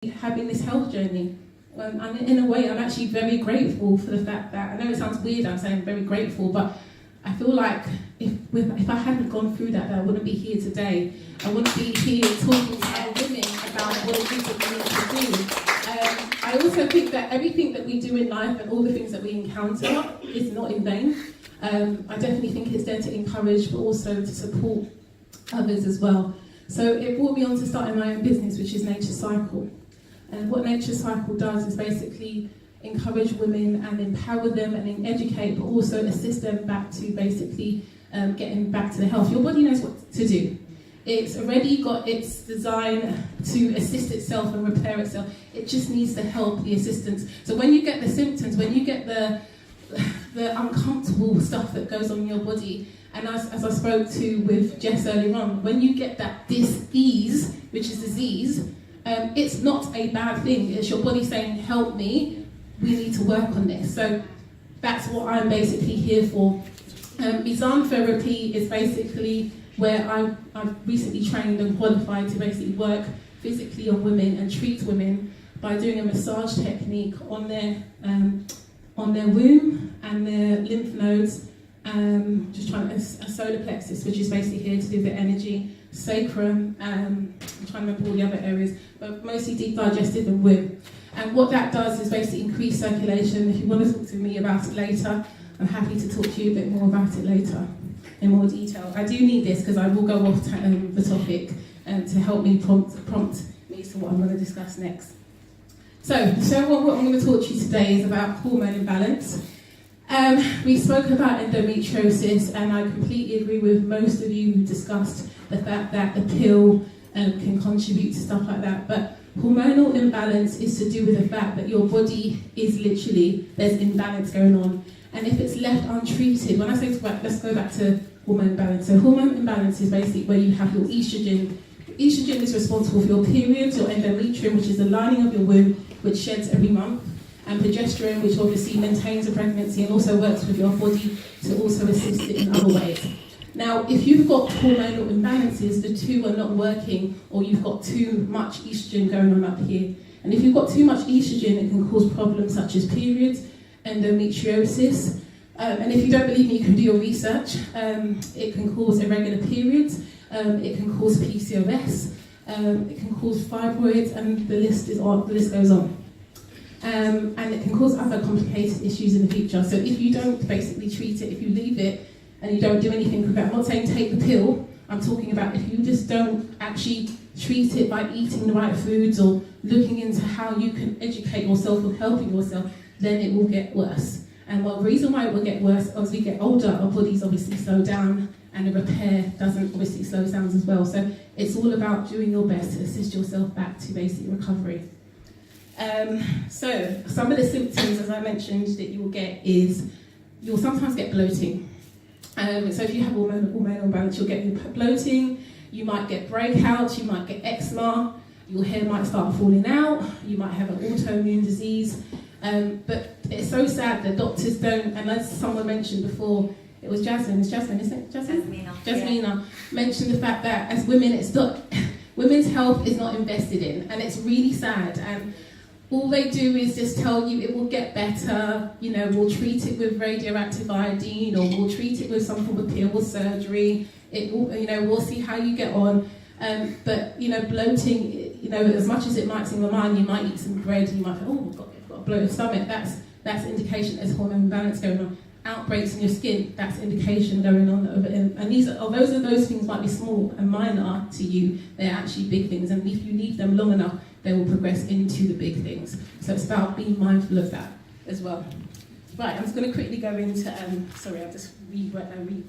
having this health journey. And in a way, I'm actually very grateful for the fact that, I know it sounds weird, I'm saying very grateful, but I feel like if I hadn't gone through that, I wouldn't be here today. I wouldn't be here talking to our women about what it is that we need to do. I also think that everything that we do in life and all the things that we encounter is not in vain. I definitely think it's there to encourage, but also to support others as well. So it brought me on to starting my own business, which is Nature Cycle. And what Nature Cycle does is basically encourage women and empower them and educate, but also assist them back to basically getting back to their health. Your body knows what to do. It's already got its design to assist itself and repair itself. It just needs the help, the assistance. So when you get the symptoms, when you get the uncomfortable stuff that goes on in your body, and as I spoke to with Jess earlier on, when you get that dis-ease, which is disease, it's not a bad thing. It's your body saying, help me, we need to work on this. So that's what I'm basically here for. Mizan therapy is basically where I've recently trained and qualified to basically work physically on women and treat women by doing a massage technique on their womb and their lymph nodes, just trying a solar plexus, which is basically here to do the energy, sacrum, I'm trying to remember all the other areas, but mostly deep digestive and womb. And what that does is basically increase circulation. If you want to talk to me about it later, I'm happy to talk to you a bit more about it later in more detail. I do need this because I will go off the topic to help me prompt me to what I'm going to discuss next. So what I'm going to talk to you today is about hormone imbalance. We spoke about endometriosis, and I completely agree with most of you who discussed the fact that the pill can contribute to stuff like that. But hormonal imbalance is to do with the fact that your body is literally, there's imbalance going on. And if it's left untreated, when I say let's go back to hormone imbalance. So hormone imbalance is basically where you have your estrogen. Estrogen is responsible for your periods, your endometrium, which is the lining of your womb, which sheds every month, and progesterone, which obviously maintains a pregnancy and also works with your body to also assist it in other ways. Now, if you've got hormonal imbalances, the two are not working, or you've got too much estrogen going on up here. And if you've got too much estrogen, it can cause problems such as periods, endometriosis, and if you don't believe me, you can do your research. It can cause irregular periods, it can cause PCOS, it can cause fibroids, and the list goes on. And it can cause other complicated issues in the future. So if you don't basically treat it, if you leave it and you don't do anything with it, I'm not saying take the pill, I'm talking about if you just don't actually treat it by eating the right foods or looking into how you can educate yourself or helping yourself, then it will get worse. And the reason why it will get worse, as we get older, our bodies obviously slow down, and the repair doesn't obviously slow down as well. So it's all about doing your best to assist yourself back to basic recovery. So some of the symptoms, as I mentioned, that you will get is you'll sometimes get bloating. So if you have hormonal imbalance, you'll get bloating, you might get breakouts, you might get eczema, your hair might start falling out, you might have an autoimmune disease. But it's so sad that doctors don't, and as someone mentioned before, it was Jasmine, isn't it? Jasmina mentioned the fact that as women, women's health is not invested in, and it's really sad. And all they do is just tell you it will get better, we'll treat it with radioactive iodine, or we'll treat it with some form of pill or surgery, it will, we'll see how you get on. But, bloating, as much as it might seem a mind, you might eat some bread, you might think, oh, I've got a bloated stomach, that's indication there's hormone imbalance going on. Outbreaks in your skin, that's indication going on. And those things might be small and minor to you, they're actually big things. And if you leave them long enough, they will progress into the big things. So it's about being mindful of that as well. Right, I'm just going to quickly go into, sorry, I've just reworded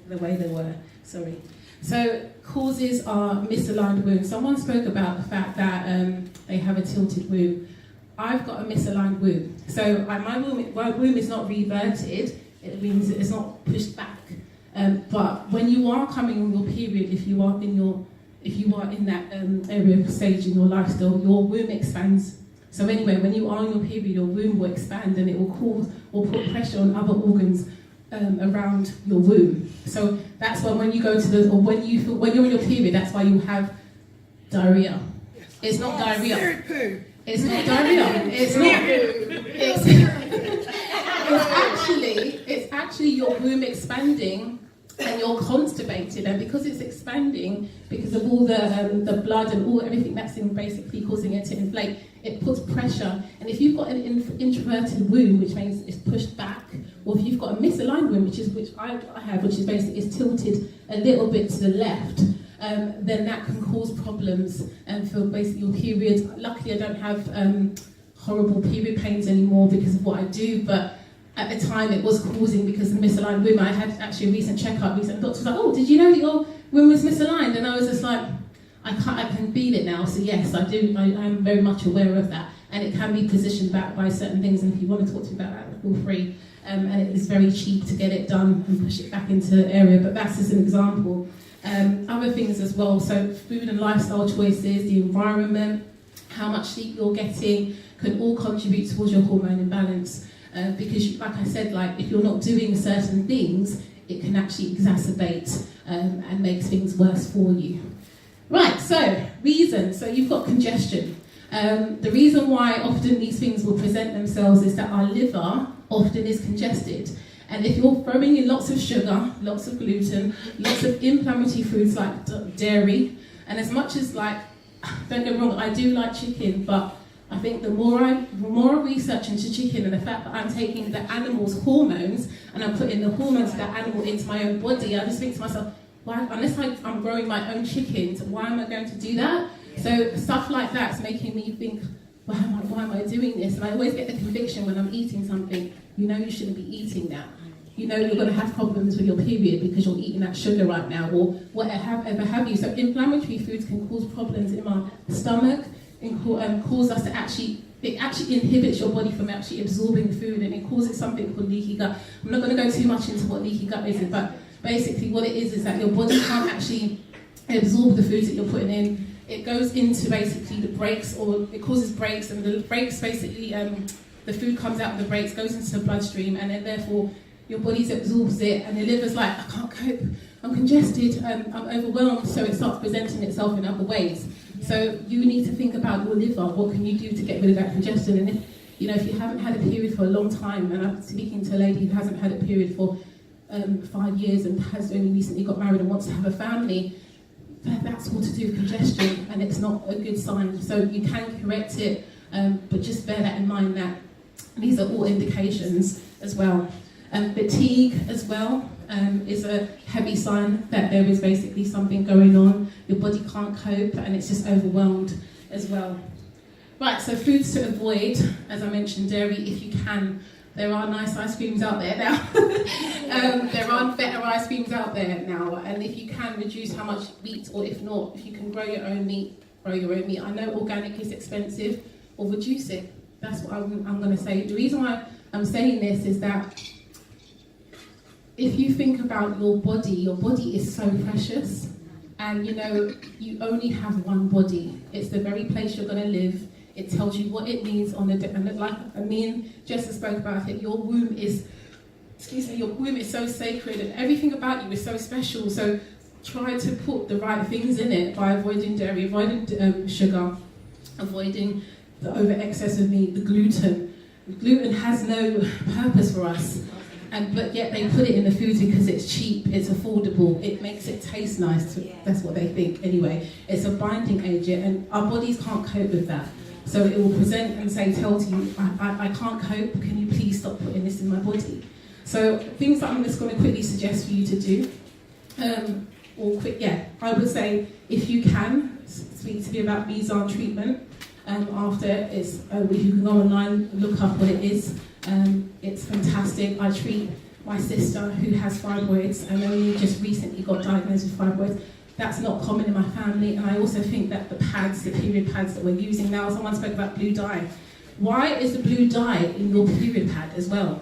the way they were, sorry. So causes are misaligned womb. Someone spoke about the fact that they have a tilted womb. I've got a misaligned womb. So my womb is not reverted, it means it's not pushed back. But when you are coming on your period, if you are in that area of stage in your lifestyle, your womb expands. So anyway, when you are on your period, your womb will expand, and it will cause or put pressure on other organs around your womb. So that's why when you go to when you're on your period, that's why you have diarrhea. It's not diarrhea. Spirit poo. It's not diarrhea. It's not. It's actually your womb expanding and you're constipated, and because it's expanding, because of all the blood and everything that's in basically causing it to inflate, it puts pressure. And if you've got an introverted womb, which means it's pushed back, or if you've got a misaligned womb, which I have, which is basically is tilted a little bit to the left, then that can cause problems for basically your period. Luckily, I don't have horrible period pains anymore because of what I do, but at the time it was causing because of misaligned womb. I had actually a recent checkup. Recent doctor was like, "Oh, did you know that your womb was misaligned?" And I was just like, I can feel it now. So yes, I do. I'm very much aware of that, and it can be positioned back by certain things. And if you want to talk to me about that, feel free. And it is very cheap to get it done and push it back into the area. But that's just an example. Other things as well. So food and lifestyle choices, the environment, how much sleep you're getting, can all contribute towards your hormone imbalance. Because, like I said, like if you're not doing certain things, it can actually exacerbate and make things worse for you. Right, so reasons. So you've got congestion. The reason why often these things will present themselves is that our liver often is congested. And if you're throwing in lots of sugar, lots of gluten, lots of inflammatory foods like dairy, and as much as like, don't get me wrong, I do like chicken, but I think the more I research into chicken and the fact that I'm taking the animal's hormones and I'm putting the hormones of that animal into my own body, I just think to myself, why, unless I'm growing my own chickens, why am I going to do that? So stuff like that's making me think, why am I doing this? And I always get the conviction when I'm eating something, you know you shouldn't be eating that. You know you're going to have problems with your period because you're eating that sugar right now, or whatever have you. So inflammatory foods can cause problems in our stomach and cause us to it actually inhibits your body from actually absorbing food, and it causes something called leaky gut. I'm not going to go too much into what leaky gut is, but basically what it is that your body can't actually absorb the foods that you're putting in. It goes into basically the breaks, or it causes breaks, and the breaks basically, the food comes out of the breaks, goes into the bloodstream, and then therefore your body absorbs it, and the liver's like, I can't cope, I'm congested, I'm overwhelmed, so it starts presenting itself in other ways. So you need to think about your liver. What can you do to get rid of that congestion? And if you haven't had a period for a long time, and I'm speaking to a lady who hasn't had a period for 5 years and has only recently got married and wants to have a family, that's all to do with congestion, and it's not a good sign. So you can correct it, but just bear that in mind that these are all indications as well. Fatigue as well is a heavy sign that there is basically something going on. Your body can't cope and it's just overwhelmed as well. Right, so foods to avoid, as I mentioned, dairy if you can. There are nice ice creams out there now. There are better ice creams out there now, and if you can, reduce how much wheat, or if not, if you can grow your own meat, grow your own meat. I know organic is expensive, or reduce it. That's what I'm going to say. The reason why I'm saying this is that if you think about your body is so precious, and you only have one body. It's the very place you're going to live. It tells you what it needs on the day. And like me and Jessica spoke about it, your womb is so sacred, and everything about you is so special. So try to put the right things in it by avoiding dairy, avoiding sugar, avoiding the over excess of meat, the gluten. Gluten has no purpose for us. But yet they put it in the foods because it's cheap, it's affordable, it makes it taste nice. That's what they think anyway. It's a binding agent, and our bodies can't cope with that. So it will present and tell you, I can't cope, can you please stop putting this in my body? So things that I'm just going to quickly suggest for you to do. I would say if you can, speak to me about Mizan treatment. After it's, you can go online, look up what it is. It's fantastic. I treat my sister who has fibroids and only just recently got diagnosed with fibroids. That's not common in my family, and I also think that the period pads that we're using now, someone spoke about blue dye. Why is the blue dye in your period pad as well?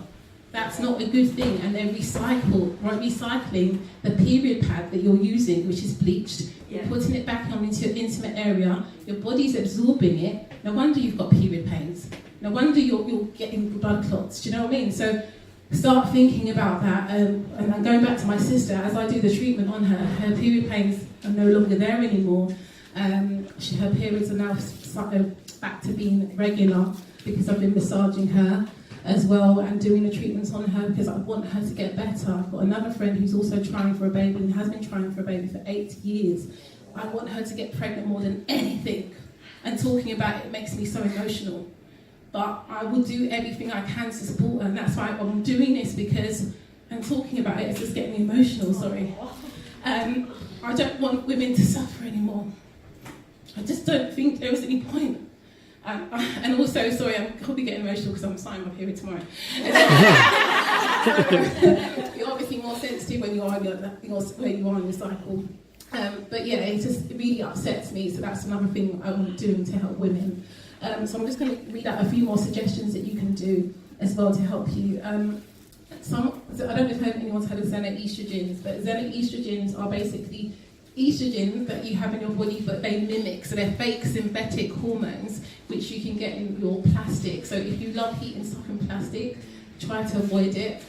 That's not a good thing, and they're recycling the period pad that you're using, which is bleached. You're putting it back on into your intimate area, your body's absorbing it. No wonder you've got period pains. No wonder you're getting blood clots. Do you know what I mean? So start thinking about that. And going back to my sister, as I do the treatment on her, her period pains are no longer there anymore. Her periods are now back to being regular because I've been massaging her as well and doing the treatments on her because I want her to get better. I've got another friend who's also trying for a baby and has been trying for a baby for 8 years. I want her to get pregnant more than anything, and talking about it makes me so emotional. But I will do everything I can to support her, and that's why I'm doing this, because and talking about it is just getting me emotional, sorry. I don't want women to suffer anymore. I just don't think there is any point. And also, sorry, I'm probably getting emotional because I'm starting my period tomorrow. You're obviously more sensitive when you are where you are in your cycle. But yeah, it really upsets me, so that's another thing I'm doing to help women. So I'm just going to read out a few more suggestions that you can do as well to help you. So I don't know if anyone's heard of xenoestrogens, but xenoestrogens are basically estrogens that you have in your body, but they mimic, so they're fake synthetic hormones which you can get in your plastic. So if you love eating stuff in plastic, try to avoid it.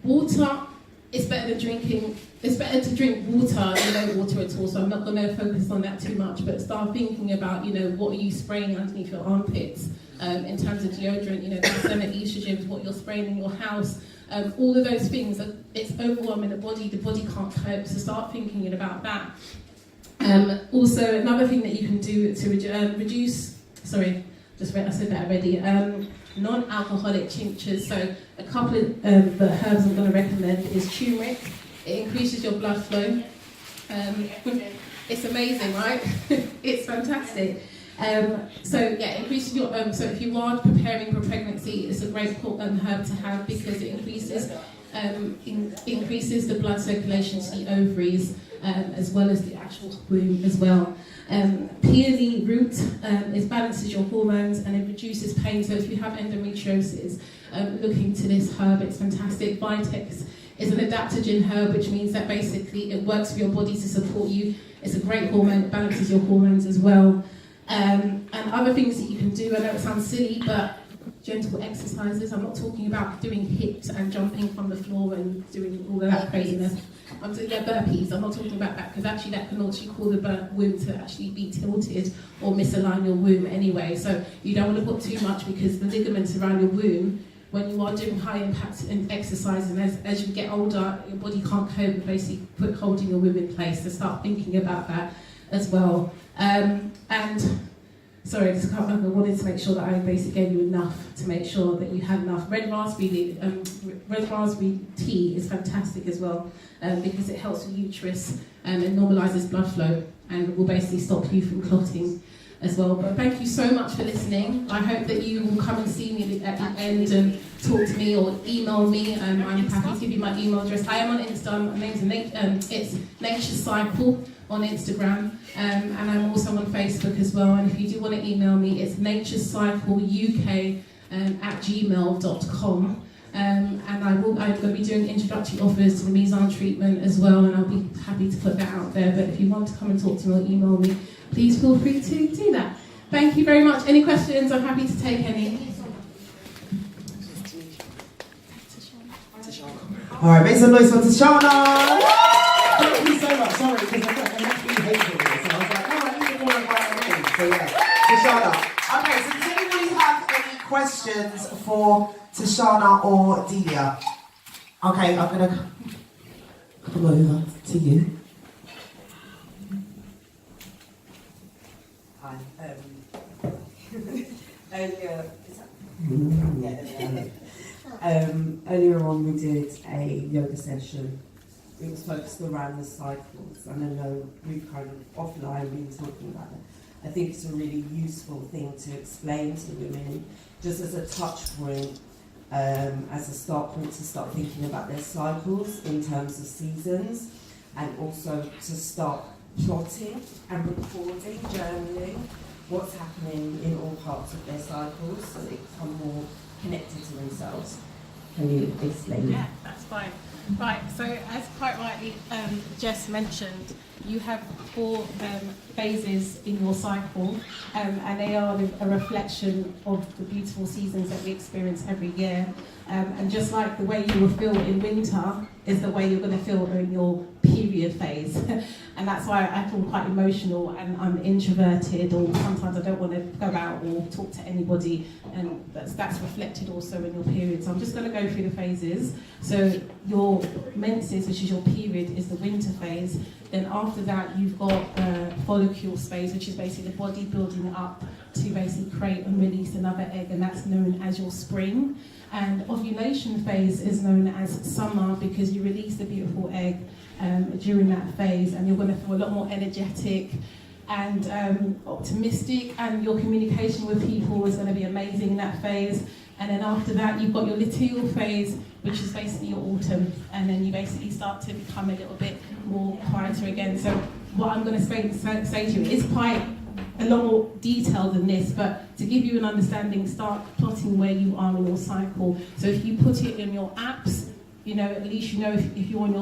Water, it's better than drinking. It's better to drink water than no water at all, so I'm not going to focus on that too much, but start thinking about, what are you spraying underneath your armpits in terms of deodorant, that's xenoestrogens, what you're spraying in your house. All of those things, it's overwhelming the body can't cope, so start thinking about that. Also, another thing that you can do to reduce, I said that already, non-alcoholic tinctures. So a couple of the herbs I'm going to recommend is turmeric. It increases your blood flow. It's amazing, right? It's fantastic. Increases your so if you are preparing for pregnancy, it's a great herb to have because it increases the blood circulation to the ovaries as well as the actual womb as well. Peony root balances your hormones and it reduces pain. So if you have endometriosis, look into this herb. It's fantastic. Vitex is an adaptogen herb, which means that basically it works for your body to support you. It's a great hormone. It balances your hormones as well. And other things that you can do, I know it sounds silly, but gentle exercises. I'm not talking about doing hips and jumping from the floor and doing all of that craziness. I'm doing burpees. I'm not talking about that because actually that can also cause the womb to actually be tilted or misalign your womb anyway. So you don't want to put too much because the ligaments around your womb, when you are doing high impact exercise and as you get older, your body can't cope with basically holding your womb in place. So start thinking about that as well. I wanted to make sure that I basically gave you enough to make sure that you had enough. Red raspberry tea is fantastic as well because it helps with uterus and normalises blood flow and will basically stop you from clotting as well. But thank you so much for listening. I hope that you will come and see me at the end and talk to me or email me. I'm happy to give you my email address. I am on Insta. My name's it's Nature Cycle on Instagram, and I'm also on Facebook as well. And if you do want to email me, it's naturecycleuk @gmail.com. And I'm going to be doing introductory offers to the Meson treatment as well, and I'll be happy to put that out there. But if you want to come and talk to me or email me, please feel free to do that. Thank you very much. Any questions? I'm happy to take any. All right, make some noise for Tashana. Thank you so much. Sorry, because I'm actually hating this. So I was like, I need to more about my name. So yeah, Tashana. Okay, so does anybody have any questions for Tashana or Delia? Okay, I'm going to come over to you. Hi. Earlier on we did a yoga session. It was focused around the cycles, and I know we've kind of offline been talking about it. I think it's a really useful thing to explain to women, just as a touch point, as a start point to start thinking about their cycles in terms of seasons, and also to start plotting and recording, journaling what's happening in all parts of their cycles so they become more connected to themselves. Can you explain that? That's fine. Right, so as quite rightly Jess mentioned, you have 4 phases in your cycle, and they are a reflection of the beautiful seasons that we experience every year. And just like the way you will feel in winter is the way you're going to feel in your period phase. And that's why I feel quite emotional, and I'm introverted, or sometimes I don't want to go out or talk to anybody, and that's reflected also in your period. So I'm just going to go through the phases. So your menses, which is your period, is the winter phase. Then after that, you've got the follicle phase, which is basically the body building up to basically create and release another egg, and that's known as your spring. And ovulation phase is known as summer, because you release the beautiful egg during that phase, and you're going to feel a lot more energetic and optimistic, and your communication with people is going to be amazing in that phase. And then after that, you've got your luteal phase, which is basically your autumn, and then you basically start to become a little bit more quieter again. So what I'm going to say to you is quite a lot more detailed than this, but to give you an understanding, start plotting where you are in your cycle. So if you put it in your apps, you know, at least you know if you're in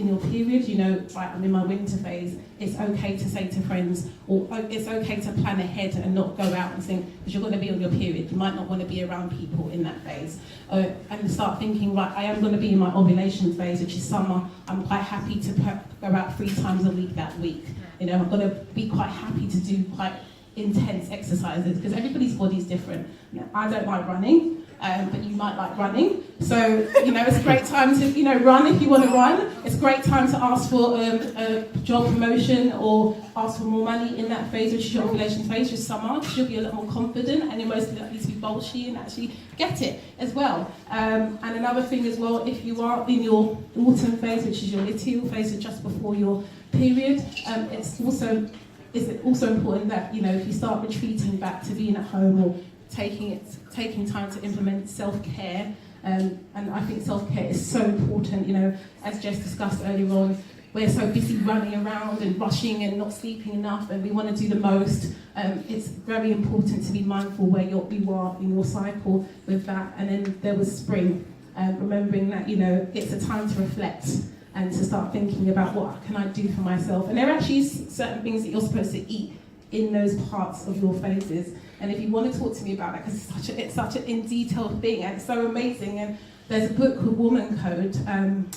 your period, you know, right, I'm in my winter phase. It's okay to say to friends, or it's okay to plan ahead and not go out and think, because you're going to be on your period. You might not want to be around people in that phase. And start thinking, right, I am going to be in my ovulation phase, which is summer. I'm quite happy to go out 3 times a week that week. You know, I'm going to be quite happy to do quite intense exercises, because everybody's body is different. You know, I don't like running. But you might like running. So, you know, it's a great time to, you know, run if you want to run. It's a great time to ask for a job promotion or ask for more money in that phase, which is your ovulation phase, just summer. You'll be a lot more confident, and you're most likely to be bolshy and actually get it as well. And another thing as well, if you are in your autumn phase, which is your luteal phase, so just before your period, it's also important that, you know, if you start retreating back to being at home, or taking time to implement self-care, and I think self-care is so important. You know, as Jess discussed earlier on, we're so busy running around and rushing and not sleeping enough, and we want to do the most. It's very important to be mindful where you are in your cycle with that. And then there was spring, remembering that, you know, it's a time to reflect and to start thinking about what can I do for myself. And there are actually certain things that you're supposed to eat in those parts of your phases. And if you want to talk to me about that, because it's such an in-detail thing, and it's so amazing. And there's a book called Woman Code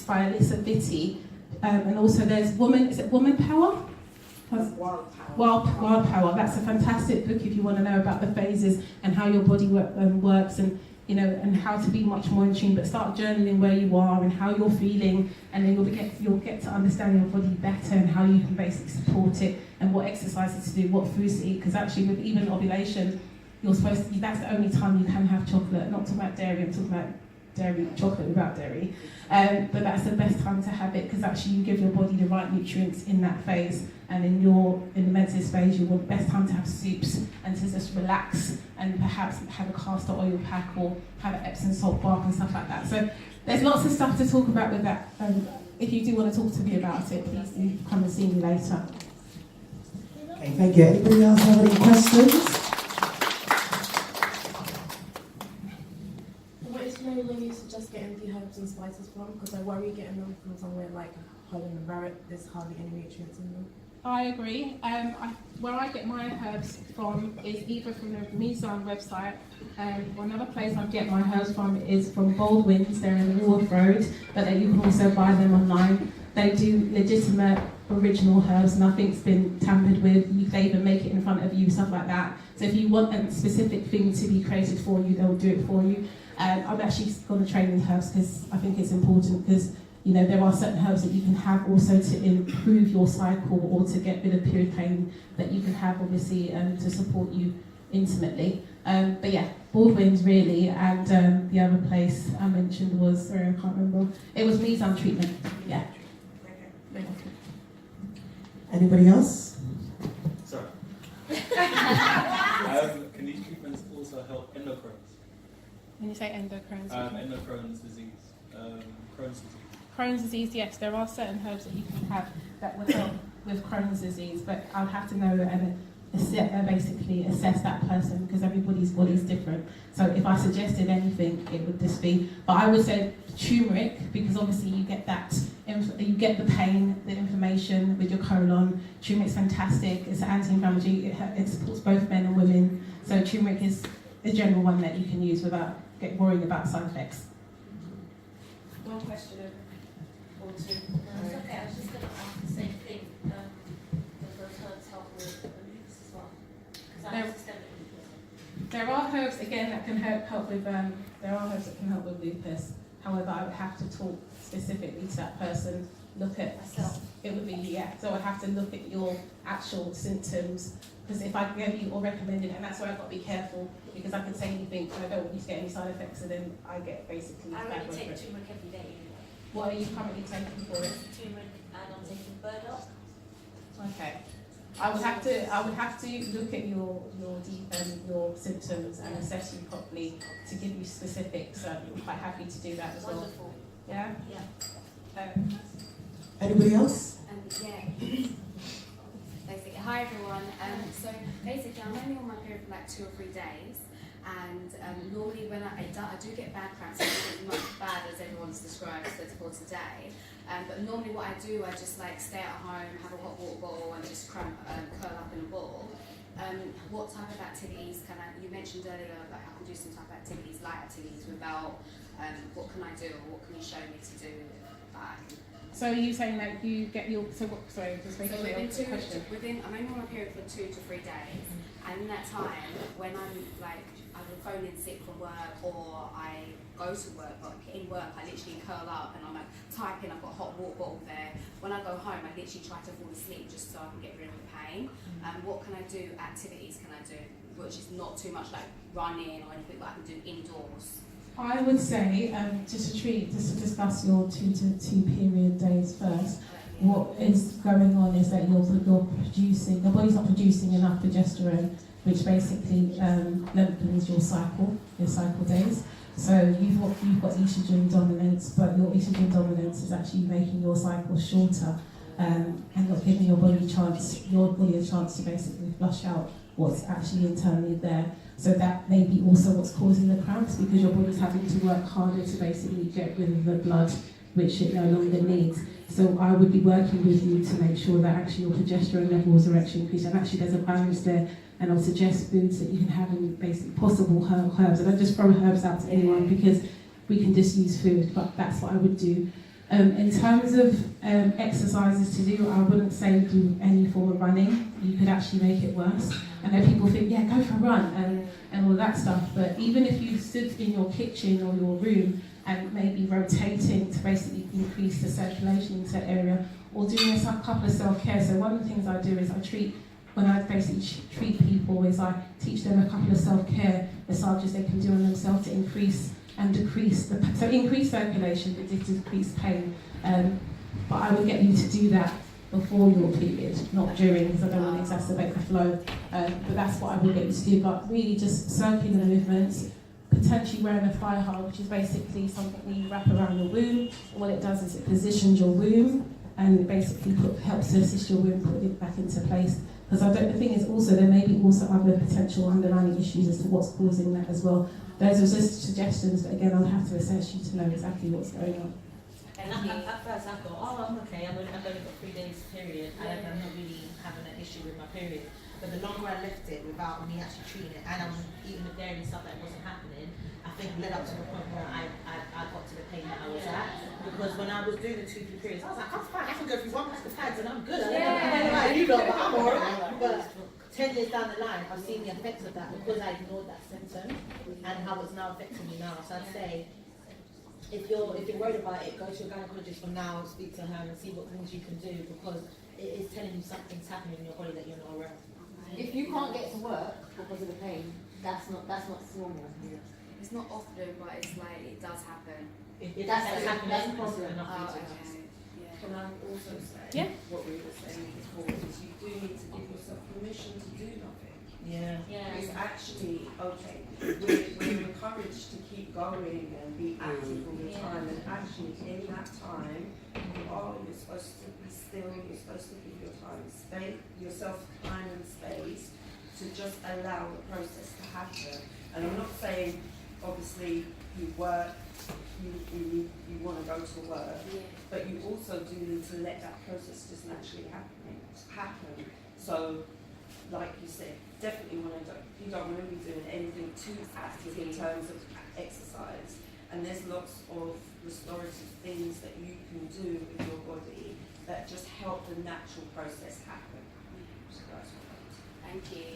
by Alyssa Vitti, and also there's Woman Power? Wild Power. That's a fantastic book if you want to know about the phases and how your body works, and, you know, and how to be much more in tune. But start journaling where you are and how you're feeling, and then you'll get to understand your body better and how you can basically support it, and what exercises to do, what foods to eat. Because actually, with even ovulation, that's the only time you can have chocolate. Not talking about dairy, I'm talking about chocolate without dairy. But that's the best time to have it, because actually you give your body the right nutrients in that phase. And in the menses phase, you want the best time to have soups and to just relax, and perhaps have a castor oil pack, or have an Epsom salt bath and stuff like that. So there's lots of stuff to talk about with that. If you do want to talk to me about it, please do come and see me later. Okay, thank you. Anybody else have any questions? What is the main you suggest getting the herbs and spices from? Because I worry getting them from somewhere like Holland and Barrett, there's hardly any nutrients in them. I agree. Where I get my herbs from is either from the Mizan website, or another place I get my herbs from is from Baldwin's. They're in the Wharf Road, but you can also buy them online. They do legitimate original herbs, nothing's been tampered with. They even make it in front of you, stuff like that. So if you want a specific thing to be created for you, they'll do it for you. I'm actually going to train in herbs because I think it's important, because, you know, there are certain herbs that you can have also to improve your cycle, or to get rid of period pain that you can have, obviously, to support you intimately. But yeah, Baldwin's really, and the other place I mentioned was, sorry, I can't remember. It was Mizan treatment, yeah. Anybody else? Sorry. Can these treatments also help endocrines? When you say endocrines? Endocrines disease, Crohn's disease. Crohn's disease, yes, there are certain herbs that you can have that would help with Crohn's disease, but I'll have to know, and basically assess that person, because everybody's body is different. So if I suggested anything, it would just be, but I would say turmeric, because obviously you get that, you get the pain, the inflammation with your colon. Turmeric's fantastic, it's an anti-inflammatory, it supports both men and women. So turmeric is a general one that you can use without worrying about side effects. One question or two. It's okay, I was just going to ask the same thing. Does those herbs help with lupus as well? Because I'm systemic lupus. There are herbs again that can help with. There are herbs that can help with lupus. However, I would have to talk specifically to that person. Look at Myself. It would be so I'd have to look at your actual symptoms, because if I gave you or recommended, and that's why I've got to be careful, because I can say anything and I don't want you to get any side effects, and then I get basically. I bad already take breath. turmeric every day anyway. What are you currently taking for it? Turmeric and I'm taking burdock. Okay. I would have to look at your symptoms and assess you properly to give you specifics. I'm quite happy to do that as well. Wonderful. Yeah. Yeah. Anybody else? Yeah. Basically, hi everyone. So basically, I'm only on my period for like 2 or 3 days, and normally when I do get bad cramps, it's not as bad as everyone's described for today. But normally what I do, I just like stay at home, have a hot water bottle, and just curl up in a ball. What type of activities can I? You mentioned earlier that I can do some type of activities, light activities, without. What can I do, or what can you show me to do that I can? So are you saying that you get your sorry, just making sure I'm only on my period for 2 to 3 days, and in that time, when I'm like either phoning sick from work or I go to work, but in work I literally curl up and I'm like typing. I've got a hot water bottle there. When I go home, I literally try to fall asleep just so I can get rid of the pain. What can I do? Activities can I do, which is not too much like running or anything that I can do indoors. I would say just to discuss your 2 to 2 period days first. What is going on is that your body's not producing enough progesterone, which basically lengthens your cycle days. So you've got estrogen dominance, but your estrogen dominance is actually making your cycle shorter, and not giving your body a chance to basically flush out what's actually internally there. So that may be also what's causing the cramps, because your body's having to work harder to basically get rid of the blood which it no longer needs. So I would be working with you to make sure that actually your progesterone levels are actually increased, and actually there's a balance there. And I'll suggest foods that you can have in basically possible herbs. I don't just throw herbs out to anyone, because we can just use food, but that's what I would do. In terms of exercises to do, I wouldn't say do any form of running. You could actually make it worse. I know people think, yeah, go for a run and all that stuff, but even if you stood in your kitchen or your room and maybe rotating to basically increase the circulation into that area, or doing a couple of self-care. So one of the things I do is when I basically treat people, is I teach them a couple of self-care massages they can do on themselves to increase and decrease increase circulation, but decrease pain. But I would get you to do that before your period, not during, because I don't want to exacerbate the flow. But that's what I would get you to do. But really just circular movements, potentially wearing a thigh high, which is basically something that you wrap around your womb. And what it does is it positions your womb and basically helps to assist your womb put it back into place. Because the thing is also, there may be also other potential underlying issues as to what's causing that as well. Those are just suggestions, but again, I'll have to assess you to know exactly what's going on. And at first I thought, I'm okay, I've only got 3 days period, and I'm not really having an issue with my period. But the longer I left it without me actually treating it, and I was eating the dairy and stuff that wasn't happening, I think led up to the point where I got to the pain that I was at. Because when I was doing the 2 periods, I was like, I'm fine, I can go through 1 pack of pads and I'm good. I don't know about you lot, but I'm alright. But 10 years down the line, I've seen the effects of that because I ignored that symptom and how it's now affecting me now. So I'd say, if you're worried about it, go to your gynecologist for now, speak to her and see what things you can do, because it is telling you something's happening in your body that you're not aware of. If you can't get to work because of the pain, that's not normal. It's not often, but it's like it does happen. That's happening. a problem. Okay. Yeah. Can I also say what we were saying before is you do need to give yourself permission to do nothing. Yeah. Yeah. It's actually okay. We're encouraged encouraged to keep going and be active all the time, and actually in that time, you're supposed to be still, you're supposed to give yourself time and space to just allow the process to happen. And I'm not saying, obviously, you work, you want to go to work, but you also do need to let that process just naturally happen. So, like you said, definitely you don't want to be doing anything too active in terms of exercise. And there's lots of restorative things that you can do with your body that just help the natural process happen. So that's what I would say. Thank you.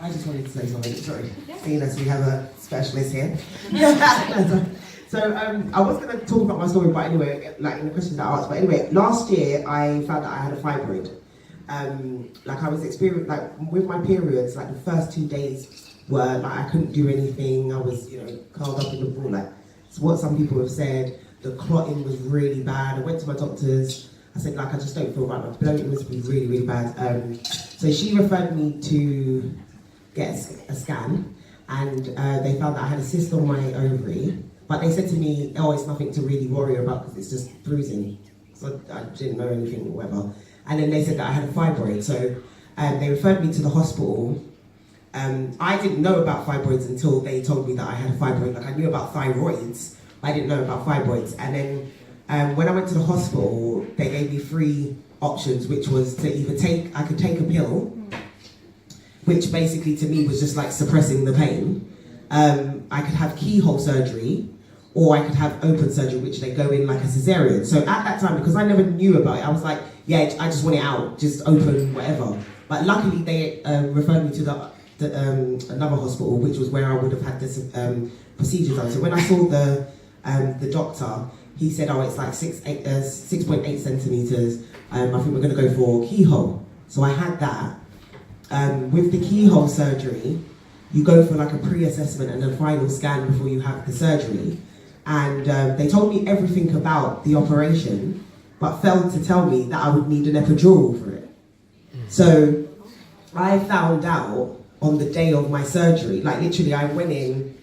I just wanted to say something, sorry. Seeing as we have a specialist here. So I was going to talk about my story, but anyway, like in the questions that I asked. But anyway, last year I found that I had a fibroid. Like I was experiencing, like with my periods, like the first 2 days were like I couldn't do anything. I was, curled up in the ball. Like it's what some people have said. The clotting was really bad. I went to my doctors. I said, like, I just don't feel right. My bloating must be really, really bad. So she referred me to get a scan, and they found that I had a cyst on my ovary. But they said to me, oh, it's nothing to really worry about because it's just bruising. So I didn't know anything or whatever. And then they said that I had a fibroid. So they referred me to the hospital. I didn't know about fibroids until they told me that I had a fibroid. Like I knew about thyroids, but I didn't know about fibroids. And then when I went to the hospital, they gave me 3 options, which was to either I could take a pill, which basically to me was just like suppressing the pain. I could have keyhole surgery, or I could have open surgery, which they go in like a cesarean. So at that time, because I never knew about it, I was like, yeah, I just want it out, just open, whatever. But luckily they referred me to another hospital, which was where I would have had this procedure done. So when I saw the doctor, he said, oh, it's like 6.8 centimeters. I think we're going to go for keyhole. So I had that. With the keyhole surgery, you go for like a pre-assessment and a final scan before you have the surgery. And they told me everything about the operation, but failed to tell me that I would need an epidural for it. So I found out on the day of my surgery, like literally I went in,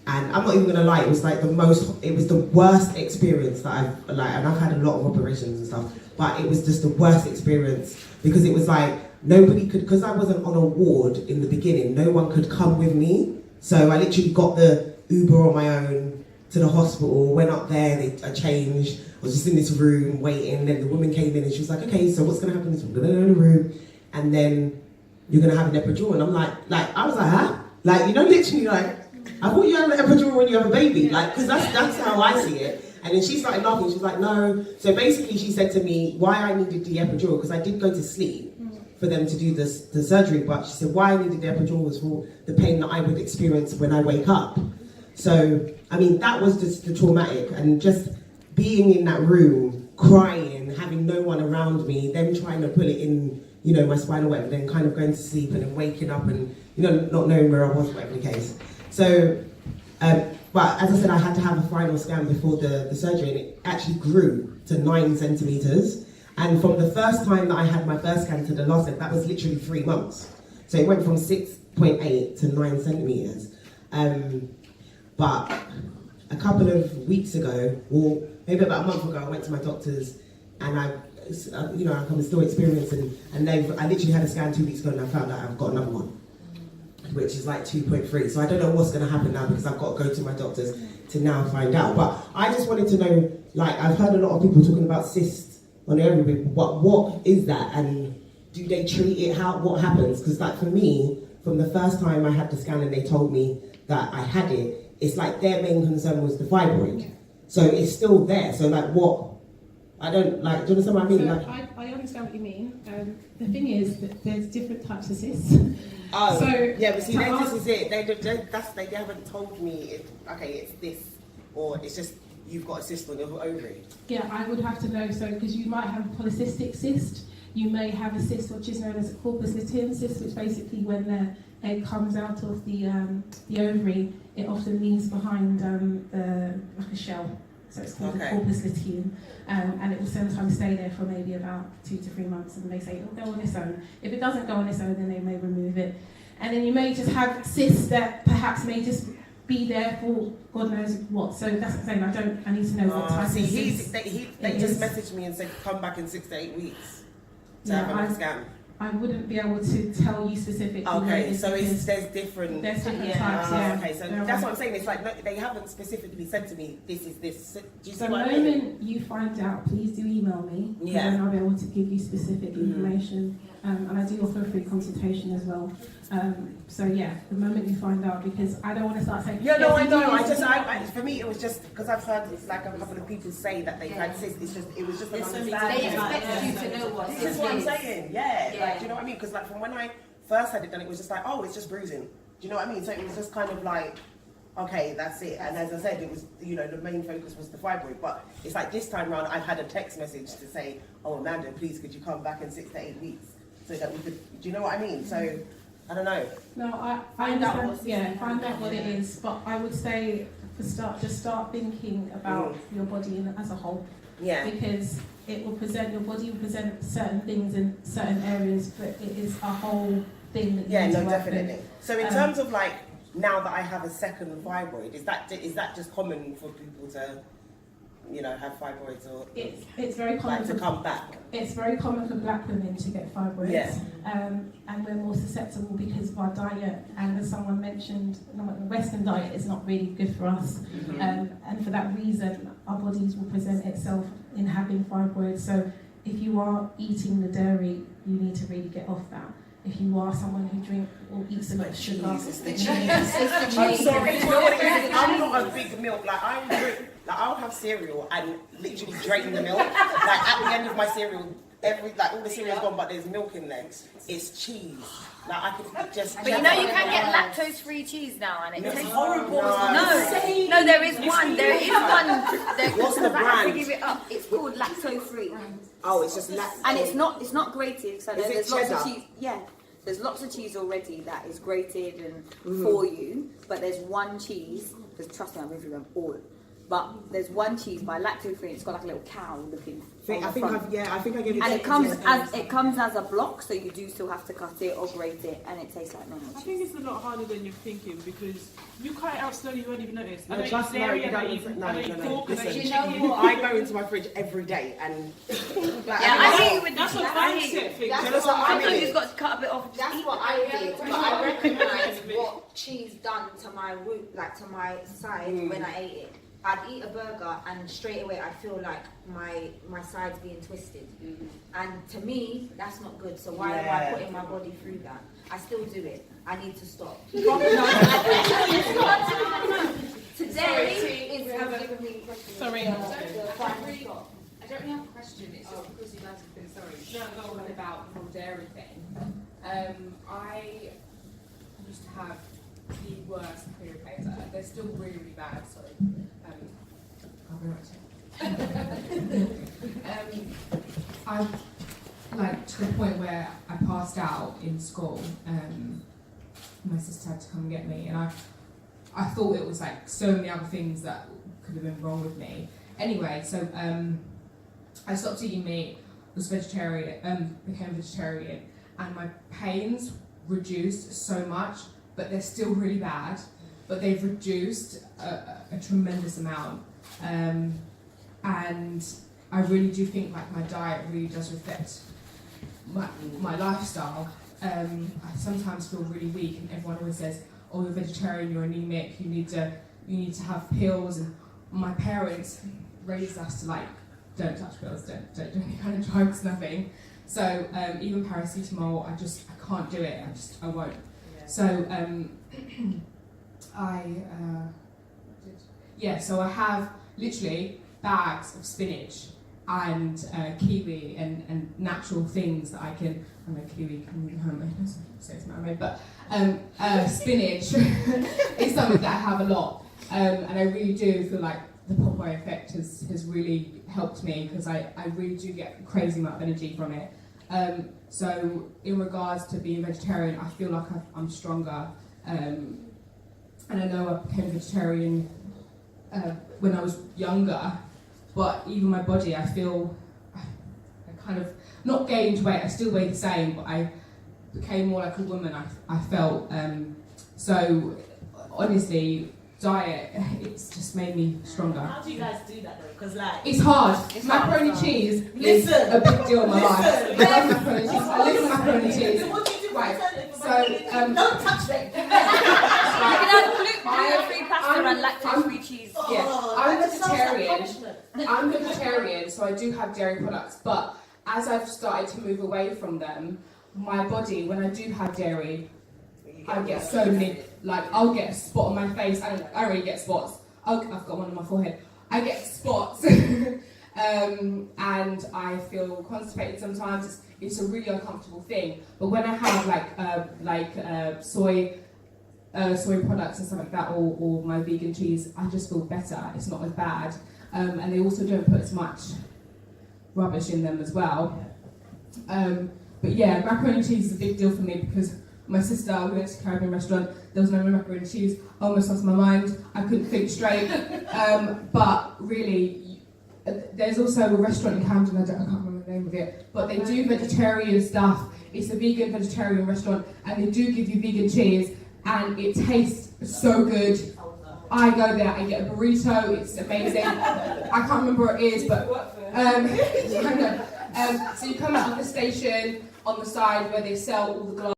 and I'm not even gonna lie, it was the worst experience that and I've had a lot of operations and stuff, but it was just the worst experience because it was like nobody could, because I wasn't on a ward in the beginning, no one could come with me. So I literally got the Uber on my own to the hospital, went up there, I changed, I was just in this room waiting, then the woman came in and she was like, okay, so what's gonna happen is we're gonna go in the room and then you're gonna have an epidural. And I'm like, I was like, huh? Like, literally like, I thought you had an epidural when you have a baby, like, because that's how I see it. And then she started laughing, she was like, no. So basically she said to me why I needed the epidural, because I did go to sleep for them to do the surgery, but she said why I needed the epidural was for the pain that I would experience when I wake up. So, I mean, that was just the traumatic, and just being in that room, crying, having no one around me, them trying to put it in, my spinal web, then kind of going to sleep and then waking up and, not knowing where I was, whatever the case. So, but as I said, I had to have a final scan before the surgery, and it actually grew to 9 centimeters. And from the first time that I had my first scan to the last one, that was literally 3 months. So it went from 6.8 to 9 centimeters. But a couple of weeks ago, or maybe about a month ago, I went to my doctors, and I'm still experiencing, and I literally had a scan 2 weeks ago, and I found out I've got another one, which is like 2.3. So I don't know what's going to happen now, because I've got to go to my doctors to now find out. But I just wanted to know, like, I've heard a lot of people talking about cysts on the ovary. What is that, and do they treat it? What happens? Because like for me, from the first time I had the scan and they told me that I had it, it's like their main concern was the fibroid. So it's still there. So like what? I don't like. Do you understand what I mean? So like, I understand what you mean. The thing is that there's different types of cysts. Oh, so yeah, but see, this is it. They haven't told me. It's this, or it's just you've got a cyst on your ovary. Yeah, I would have to know. So because you might have a polycystic cyst, you may have a cyst which is known as a corpus luteum cyst, which basically when the egg comes out of the ovary, it often leaves behind like a shell. So it's called a corpus luteum, and it will sometimes stay there for maybe about 2 to 3 months, and they say it'll go on its own. If it doesn't go on its own, then they may remove it. And then you may just have cysts that perhaps may just be there for God knows what. So that's the thing. I need to know what type of cyst They just messaged me and said come back in 6 to 8 weeks to Yeah, have another scan. I wouldn't be able to tell you specifically. Okay, so because there's different. there's different Yeah. types. Yeah. Okay, so There that's are. what I'm saying. It's like no, they haven't specifically said to me this is this. Do you see The what I mean? moment you find out, please do email me. Yeah. And then I'll be able to give you specific Mhm. information. And I do offer a free consultation as well. So yeah, the moment you find out, because I don't want to start saying. Yeah, no, "Yes, I know. you do this, For me, it was just because I've heard like a couple of people say that they've had cysts. It was just an There's so many understanding. They expect you to know what This it is what I'm is. saying. Yeah, like do you know what I mean? Because like from when I first had it done, it was just like, oh, it's just bruising. Do you know what I mean? So it was just kind of like, okay, that's it. And as I said, it was, you know, the main focus was the fibroid. But it's like this time round, I've had a text message to say, oh, Amanda, please, could you come back in 6 to 8 weeks so that we could, do you know what I mean? So, I don't know. No, I Find out understand. what's Yeah, find out what it is. But I would say, just start thinking about your body as a whole. Yeah. Because it will present, your body will present certain things in certain areas, but it is a whole thing that you Yeah, need no, to work definitely. with. So in terms of like, now that I have a second fibroid, is that just common for people to, you know, have fibroids or It's very common like to come back? It's very common for black women to get fibroids. Yeah. And we're more susceptible because of our diet. And as someone mentioned, the Western diet is not really good for us. And for that reason, our bodies will present itself in having fibroids. So if you are eating the dairy, you need to really get off that. If you are someone who drinks or eats a lot of sugar, It's the then cheese. you- I'm sorry, you know what it is? I'm not a big milk. Like I'll have cereal and literally drain the milk. Like at the end of my cereal, all the cereal's gone, but there's milk in there. It's cheese. Like I could just. But you know you can get lactose-free cheese now, and it It's tastes horrible. No, there is one. There is one. What's the I have to brand? give it up. It's called lactose-free, Oh, it's just lactose. and it's not grated. So Is it there's lots of cheddar? cheese. Yeah, there's lots of cheese already that is grated and for you. But there's one cheese. Because trust me, I'm reviewing them all. But there's one cheese by lactose-free. It's got like a little cow looking. I think I gave it. And it comes as a block, so you do still have to cut it or grate it, and it tastes like normal I cheese. think it's a lot harder than you're thinking because you cut it out slowly, you won't even notice. I No, don't trust eat me, dairy, you I don't don't listen. eat No, pork, I don't listen. eat You know chicken. what? I go into my fridge every day and. Like, Yeah, I hear you with That's a that. mindset thing. So that's what I Sometimes mean. you've got to cut a bit off. That's what I did, but I recognise what cheese done to my root, like to my side when I ate it. I'd eat a burger and straight away I'd feel like my side's being twisted. And to me, that's not good. So why am I putting my body through that? I still do it. I need to stop. Today is has given me Sorry. the final stop. I don't really have a question, it's just because you guys have been talking about the whole dairy thing. I used to have the worst period pains. They're still really, really bad, so I'll be right. I like to the point where I passed out in school. My sister had to come and get me, and I thought it was like so many other things that could have been wrong with me. Anyway, so I stopped eating meat, was vegetarian, became vegetarian, and my pains reduced so much, but they're still really bad, but they've reduced a tremendous amount. And I really do think like my diet really does reflect my lifestyle. I sometimes feel really weak, and everyone always says, "Oh, you're vegetarian, you're anemic, you need to have pills." And my parents raised us to like, don't touch pills, don't do any kind of drugs, nothing. So even paracetamol, I can't do it. I won't. Yeah. So so I have literally bags of spinach and kiwi and natural things that I can. I know kiwi can say it's man-made, but spinach is something that I have a lot, and I really do feel like the Popeye effect has really helped me because I really do get a crazy amount of energy from it. So in regards to being vegetarian, I feel like I'm stronger, and I know I became vegetarian when I was younger, but even my body, I feel I kind of not gained weight. I still weigh the same, but I became more like a woman. I felt so honestly, diet, it's just made me stronger. How do you guys do that though? Because like It's hard. It's Macaroni hard. cheese is Listen. a big deal in my life. Listen. I love macaroni cheese. I live with macaroni cheese. So what do you do? Right. So So, don't touch it. Gluten-free pasta and lactose-free cheese. Yeah, Oh, I'm that sounds like vegetarian. punishment. I'm vegetarian, so I do have dairy products. But as I've started to move away from them, my body, when I do have dairy, I get so many. Like I'll get a spot on my face. I already get spots. I've got one on my forehead. I get spots, and I feel constipated sometimes. It's a really uncomfortable thing. But when I have soy products and stuff like that, or my vegan cheese, I just feel better. It's not as bad, and they also don't put as much rubbish in them as well. But yeah, macaroni cheese is a big deal for me because my sister, we went to a Caribbean restaurant, there was no macaroni cheese, I almost lost my mind, I couldn't think straight. But really, there's also a restaurant in Camden, I can't remember the name of it, but they do vegetarian stuff. It's a vegan vegetarian restaurant, and they do give you vegan cheese, and it tastes so good. I go there, I get a burrito, it's amazing. I can't remember what it is, but so you come out of the station on the side where they sell all the glass.